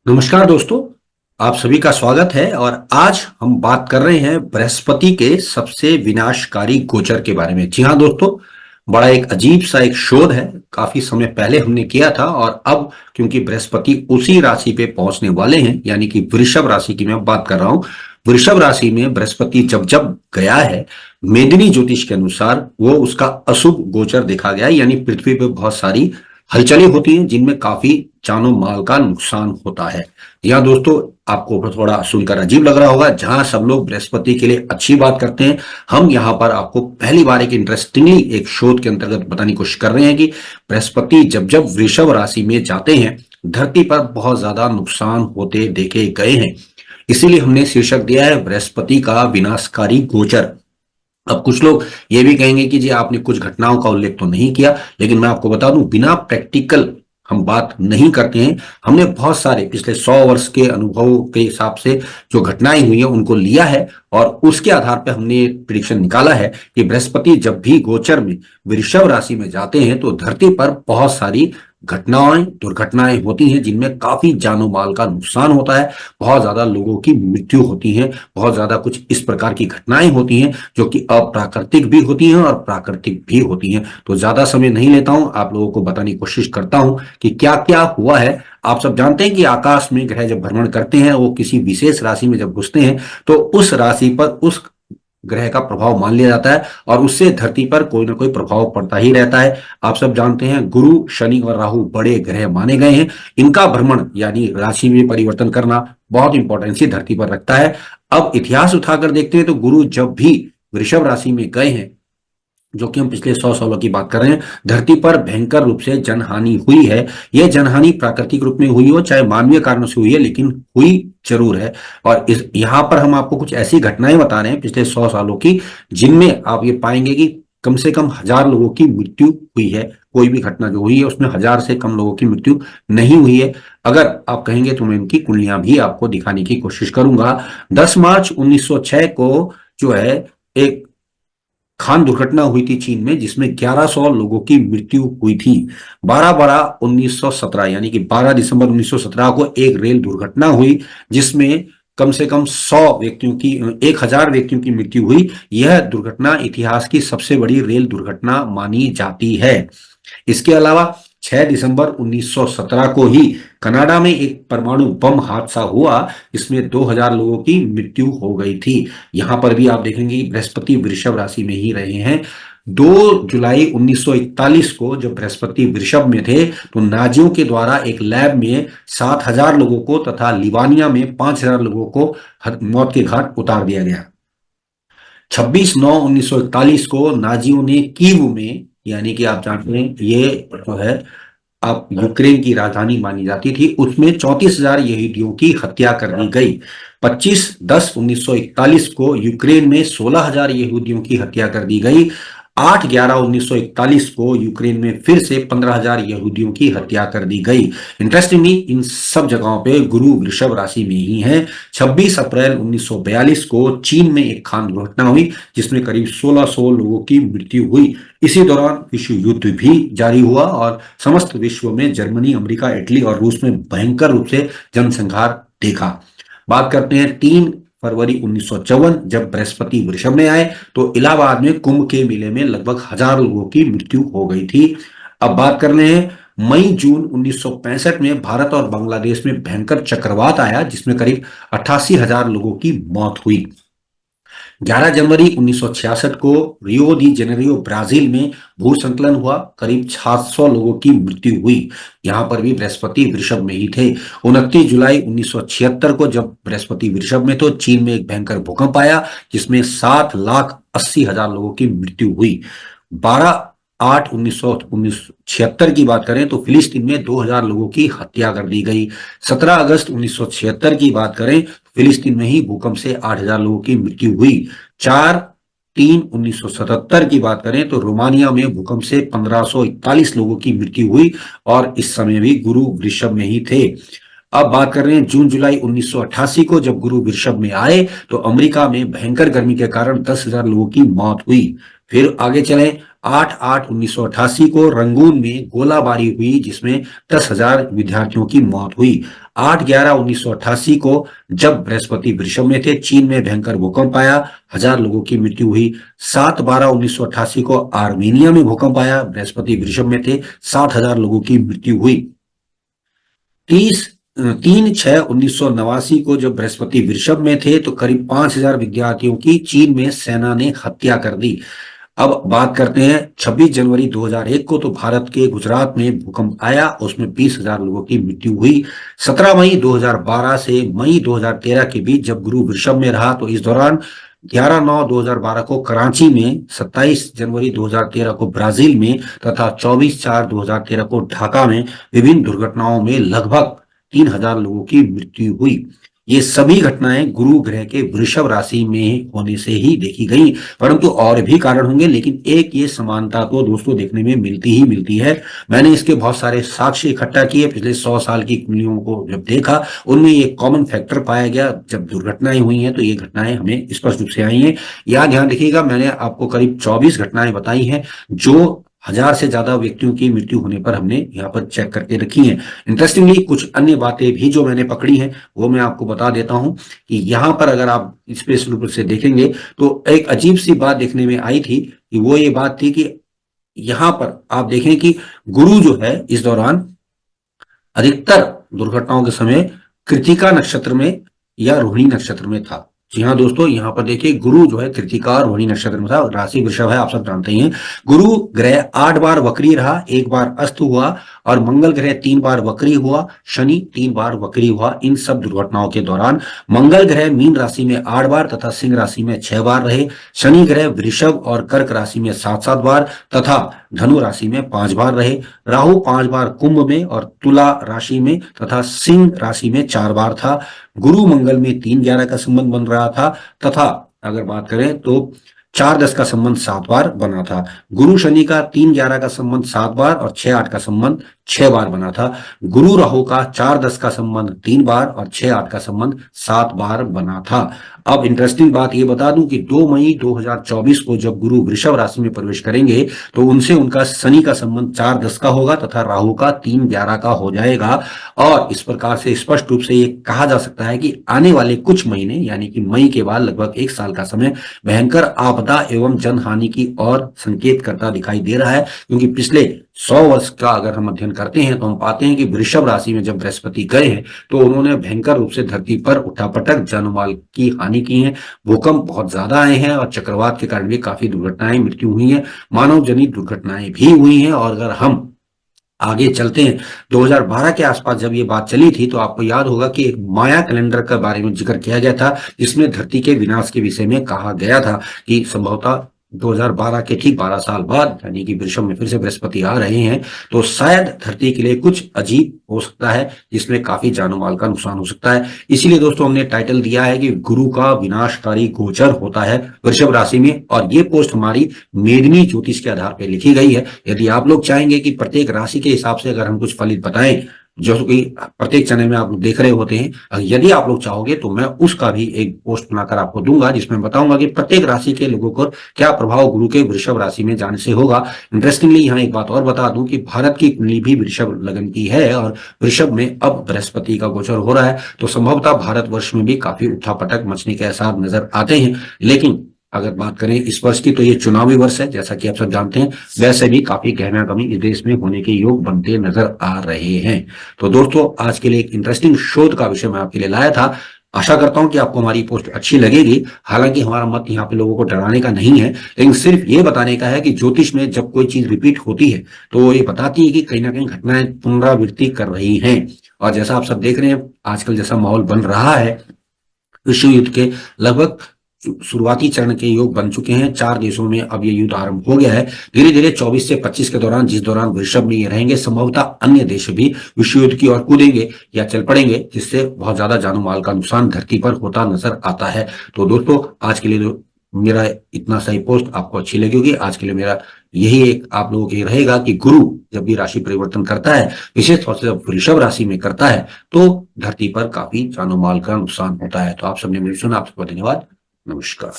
नमस्कार दोस्तों। आप सभी का स्वागत है और आज हम बात कर रहे हैं बृहस्पति के सबसे विनाशकारी गोचर के बारे में। जी हाँ दोस्तों, बड़ा एक अजीब सा एक शोध है। काफी समय पहले हमने किया था और अब क्योंकि बृहस्पति उसी राशि पे पहुंचने वाले हैं, यानी कि वृषभ राशि की मैं बात कर रहा हूं। वृषभ राशि में बृहस्पति जब जब गया है, मेदिनी ज्योतिष के अनुसार वो उसका अशुभ गोचर देखा गया है, यानी पृथ्वी पे बहुत सारी हलचलें होती हैं जिनमें काफी जानो माल का नुकसान होता है। या दोस्तों, आपको थोड़ा सुनकर अजीब लग रहा होगा, जहां सब लोग बृहस्पति के लिए अच्छी बात करते हैं, हम यहां पर आपको पहली बार एक इंटरेस्टिंगली एक शोध के अंतर्गत बताने की कोशिश कर रहे हैं कि बृहस्पति जब जब वृषभ राशि में जाते हैं, धरती पर बहुत ज्यादा नुकसान होते देखे गए हैं। इसीलिए हमने शीर्षक दिया है बृहस्पति का विनाशकारी गोचर। अब कुछ लोग ये भी कहेंगे कि जी आपने कुछ घटनाओं का उल्लेख तो नहीं किया, लेकिन मैं आपको बता दूं, बिना प्रैक्टिकल हम बात नहीं करते हैं। हमने बहुत सारे पिछले 100 वर्ष के अनुभव के हिसाब से जो घटनाएं हुई हैं उनको लिया है और उसके आधार पर हमने प्रिडिक्शन निकाला है कि बृहस्पति जब भी गोचर में वृषभ राशि में जाते हैं तो धरती पर बहुत सारी घटनाएं दुर्घटनाएं होती हैं जिनमें काफी जानो माल का नुकसान होता है, बहुत ज्यादा लोगों की मृत्यु होती है, बहुत ज्यादा कुछ इस प्रकार की घटनाएं होती हैं जो कि अप्राकृतिक भी होती हैं और प्राकृतिक भी होती हैं। तो ज्यादा समय नहीं लेता हूं, आप लोगों को बताने की कोशिश करता हूं कि क्या क्या हुआ है। आप सब जानते हैं कि आकाश में ग्रह जब भ्रमण करते हैं, वो किसी विशेष राशि में जब घुसते हैं तो उस राशि पर उस ग्रह का प्रभाव मान लिया जाता है और उससे धरती पर कोई ना कोई प्रभाव पड़ता ही रहता है। आप सब जानते हैं गुरु, शनि और राहु बड़े ग्रह माने गए हैं। इनका भ्रमण यानी राशि में परिवर्तन करना बहुत इंपॉर्टेंसी धरती पर रखता है। अब इतिहास उठाकर देखते हैं तो गुरु जब भी वृषभ राशि में गए हैं, जो कि हम पिछले 100 सालों की बात कर रहे हैं, धरती पर भयंकर रूप से जनहानि हुई है। यह जनहानि प्राकृतिक रूप में हुई हो चाहे मानवीय कारणों से हुई है, लेकिन हुई जरूर है। और इस यहां पर हम आपको कुछ ऐसी घटनाएं बता रहे हैं पिछले 100 सालों की, जिनमें आप ये पाएंगे कि कम से कम 1000 लोगों की मृत्यु हुई है। कोई भी घटना जो हुई है उसमें 1000 से कम लोगों की मृत्यु नहीं हुई है। अगर आप कहेंगे तो मैं इनकी कुंडलियां भी आपको दिखाने की कोशिश करूंगा। 10 मार्च 1906 को जो है एक खान दुर्घटना हुई थी चीन में, जिसमें 1100 लोगों की मृत्यु हुई थी। 12/12 1917 यानी कि 12 दिसंबर 1917 को एक रेल दुर्घटना हुई जिसमें कम से कम 100 व्यक्तियों की 1000 व्यक्तियों की मृत्यु हुई। यह दुर्घटना इतिहास की सबसे बड़ी रेल दुर्घटना मानी जाती है। इसके अलावा 6 दिसंबर 1917 को ही कनाडा में एक परमाणु बम हादसा हुआ, इसमें 2000 लोगों की मृत्यु हो गई थी। यहां पर भी आप देखेंगे बृहस्पति वृषभ राशि में ही रहे हैं। 2 जुलाई 1941 को जब बृहस्पति वृषभ में थे तो नाजियों के द्वारा एक लैब में 7000 लोगों को तथा लिवानिया में 5000 लोगों को मौत के घाट उतार दिया गया। 26/9/1941 को नाजियों ने कीव में, यानी कि आप जानते हैं ये जो है आप यूक्रेन की राजधानी मानी जाती थी, उसमें 34,000 यहूदियों की हत्या कर दी गई। 25/10/1941 को यूक्रेन में 16,000 यहूदियों की हत्या कर दी गई। 8/11/1941 को यूक्रेन में फिर से 15,000 यहूदियों की हत्या कर दी गई। इंटरेस्टिंगली इन सब जगहों पे गुरु वृषभ राशि में ही है। 26 अप्रैल 1942 को चीन में एक खान दुर्घटना हुई जिसमें करीब 1600 लोगों की मृत्यु हुई। इसी दौरान विश्व युद्ध भी जारी हुआ और समस्त विश्व में जर्मनी, अमेरिका, इटली और रूस में भयंकर रूप से जनसंहार देखा। बात करते हैं 3 फरवरी 1954, जब बृहस्पति वृषभ में आए तो इलाहाबाद में कुंभ के मेले में लगभग 1000 लोगों की मृत्यु हो गई थी। अब बात कर रहे हैं मई जून 1965 में भारत और बांग्लादेश में भयंकर चक्रवात आया जिसमें करीब 88,000 लोगों की मौत हुई। 11 जनवरी 1966 को रियो दी जेनेरियो ब्राजील में भूस्खलन हुआ, करीब 700 लोगों की मृत्यु हुई। यहां पर भी बृहस्पति वृषभ में ही थे। 29 जुलाई 1976 को जब बृहस्पति वृषभ में तो चीन में एक भयंकर भूकंप आया जिसमें 7,80,000 लोगों की मृत्यु हुई। 12/8/1976 की बात करें तो फिलिस्तीन में 2000 लोगों की हत्या कर दी गई। 17 अगस्त 1976 की बात करें फिलिस्तीन में ही भूकंप से 8,000 लोगों की मृत्यु हुई। 4/3/1977 की बात करें तो रोमानिया में भूकंप से 1541 लोगों की मृत्यु हुई और इस समय भी गुरु वृषभ में ही थे। अब बात कर रहे हैं जून जुलाई 1988 को, जब गुरु वृषभ में आए तो अमेरिका में भयंकर गर्मी के कारण 10,000 लोगों की मौत हुई। फिर आगे चलें 8/8/1988 को रंगून में गोलाबारी हुई जिसमें 10,000 विद्यार्थियों की मौत हुई। 8/11/1988 को जब बृहस्पति वृषभ में थे, चीन में भयंकर भूकंप आया, 1,000 लोगों की मृत्यु हुई। 7/12/1988 को आर्मेनिया में भूकंप आया, बृहस्पति वृषभ में थे, 60,000 लोगों की मृत्यु हुई। 3/6/1989 को जब बृहस्पति वृषभ में थे तो करीब 5,000 विद्यार्थियों की चीन में सेना ने हत्या कर दी। अब बात करते हैं 26 जनवरी 2001 को, तो भारत के गुजरात में भूकंप आया, उसमें 20,000 लोगों की मृत्यु हुई। 17 मई 2012 से मई 2013 के बीच जब गुरु वृषभ में रहा तो इस दौरान 11/9/2012 को कराची में, 27 जनवरी 2013 को ब्राजील में तथा 24/4/2013 को ढाका में विभिन्न दुर्घटनाओं में लगभग 3,000 लोगों की मृत्यु हुई। ये सभी घटनाएं गुरु ग्रह के वृषभ राशि में होने से ही देखी गई, परंतु और भी कारण होंगे, लेकिन एक ये समानता तो दोस्तों देखने में मिलती ही मिलती है। मैंने इसके बहुत सारे साक्ष्य इकट्ठा किए, पिछले 100 साल की कुंडलियों को जब देखा, उनमें ये कॉमन फैक्टर पाया गया। जब दुर्घटनाएं हुई हैं तो ये घटनाएं हमें स्पष्ट रूप से आई हैं। यह ध्यान रखिएगा, मैंने आपको करीब 24 घटनाएं बताई हैं जो 1,000 से ज्यादा व्यक्तियों की मृत्यु होने पर हमने यहाँ पर चेक करके रखी हैं। इंटरेस्टिंगली कुछ अन्य बातें भी जो मैंने पकड़ी हैं वो मैं आपको बता देता हूं कि यहाँ पर अगर आप स्पेशल रूप से देखेंगे तो एक अजीब सी बात देखने में आई थी कि वो ये बात थी कि यहाँ पर आप देखें कि गुरु जो है इस दौरान अधिकतर दुर्घटनाओं के समय कृतिका नक्षत्र में या रोहिणी नक्षत्र में था। जी हाँ दोस्तों, यहाँ पर देखिए गुरु जो है कृतिका और रोहिणी नक्षत्र में था, राशि वृषभ है, आप सब जानते ही हैं। गुरु ग्रह 8 बार वक्री रहा, 1 बार अस्त हुआ, और मंगल ग्रह 3 बार वक्री हुआ, शनि 3 बार वक्री हुआ। इन सब दुर्घटनाओं के दौरान मंगल ग्रह मीन राशि में 8 बार तथा सिंह राशि में 6 बार रहे। शनि ग्रह वृषभ और कर्क राशि में 7-7 बार तथा धनु राशि में 5 बार रहे। राहु 5 बार कुंभ में और तुला राशि में तथा सिंह राशि में 4 बार था। गुरु मंगल में 3/11 का संबंध बन रहा था तथा अगर बात करें तो 4-10 का संबंध 7 बार बना था। गुरु शनि का 3/11 का संबंध 7 बार और 6-8 का संबंध 6 बार बना था। गुरु राहु का 4-10 का संबंध 3 बार और 6-8 का संबंध 7 बार बना था। अब इंटरेस्टिंग बात ये बता दूं कि 2 मई 2024 को जब गुरु वृषभ राशि में प्रवेश करेंगे तो उनसे उनका शनि का संबंध 4-10 का होगा तथा राहु का 3/11 का हो जाएगा। और इस प्रकार से स्पष्ट रूप से ये कहा जा सकता है कि आने वाले कुछ महीने यानी कि मई के बाद लगभग 1 साल का समय भयंकर आपदा एवं जनहानि की ओर संकेत करता दिखाई दे रहा है, क्योंकि पिछले 100 वर्ष का अगर हम अध्ययन करते हैं तो हम पाते हैं कि वृषभ राशि में जब बृहस्पति गए हैं तो उन्होंने भयंकर रूप से धरती पर उठापटक जानमाल की हानि की है। भूकंप बहुत ज्यादा आए हैं और चक्रवात के कारण भी काफी दुर्घटनाएं, मृत्यु हुई है, मानव जनित दुर्घटनाएं भी हुई हैं। और अगर हम आगे चलते हैं 2012 के आसपास जब ये बात चली थी तो आपको याद होगा कि एक माया कैलेंडर के बारे में जिक्र किया गया था, जिसमें धरती के विनाश के विषय में कहा गया था कि संभवतः 2012 के ठीक 12 साल बाद यानी कि वृषभ में फिर से बृहस्पति आ रहे हैं तो शायद धरती के लिए कुछ अजीब हो सकता है, जिसमें काफी जानो माल का नुकसान हो सकता है। इसीलिए दोस्तों हमने टाइटल दिया है कि गुरु का विनाशकारी गोचर होता है वृषभ राशि में, और ये पोस्ट हमारी मेदिनी ज्योतिष के आधार पर लिखी गई है। यदि आप लोग चाहेंगे कि प्रत्येक राशि के हिसाब से अगर हम कुछ फलित बताएं जो कि प्रत्येक चैनल में आप लोग देख रहे होते हैं, यदि आप लोग चाहोगे तो मैं उसका भी एक पोस्ट बनाकर आपको दूंगा जिसमें बताऊंगा कि प्रत्येक राशि के लोगों को क्या प्रभाव गुरु के वृषभ राशि में जाने से होगा। इंटरेस्टिंगली यहाँ एक बात और बता दूं कि भारत की कुंडली भी वृषभ लगन की है और वृषभ में अब बृहस्पति का गोचर हो रहा है, तो संभवतः भारतवर्ष में भी काफी उठापटक मचने के आसार नजर आते हैं। लेकिन अगर बात करें इस वर्ष की तो ये चुनावी वर्ष है, जैसा कि आप सब जानते हैं, वैसे भी काफी गहना कमी इस देश में होने के योग बनते नजर आ रहे हैं। तो दोस्तों आज के लिए एक इंटरेस्टिंग शोध का विषय मैं आपके लिए लाया था। आशा करता हूं कि आपको हमारी पोस्ट अच्छी लगेगी। हालांकि हमारा मत यहाँ पे लोगों को डराने का नहीं है, लेकिन सिर्फ ये बताने का है कि ज्योतिष में जब कोई चीज रिपीट होती है तो ये बताती है कि कहीं ना कहीं घटनाएं पुनरावृत्ति कर रही हैं। और जैसा आप सब देख रहे हैं आजकल जैसा माहौल बन रहा है, विश्व युद्ध के लगभग शुरुआती चरण के योग बन चुके हैं। 4 देशों में अब ये युद्ध आरंभ हो गया है। धीरे धीरे 24 से 25 के दौरान, जिस दौरान वृषभ में ये रहेंगे, संभवतः अन्य देश भी विश्व युद्ध की ओर कूदेंगे या चल पड़ेंगे, जिससे बहुत ज्यादा जानो माल का नुकसान धरती पर होता नजर आता है। तो दोस्तों आज के लिए मेरा इतना सही पोस्ट आपको अच्छी लगी होगी। आज के लिए मेरा यही एक आप लोगों के रहेगा कि गुरु जब भी राशि परिवर्तन करता है, विशेष तौर से जब वृषभ राशि में करता है, तो धरती पर काफी जानो माल का नुकसान होता है। तो आप सबने मेरी सुना, आप सबका धन्यवाद। नमस्कार।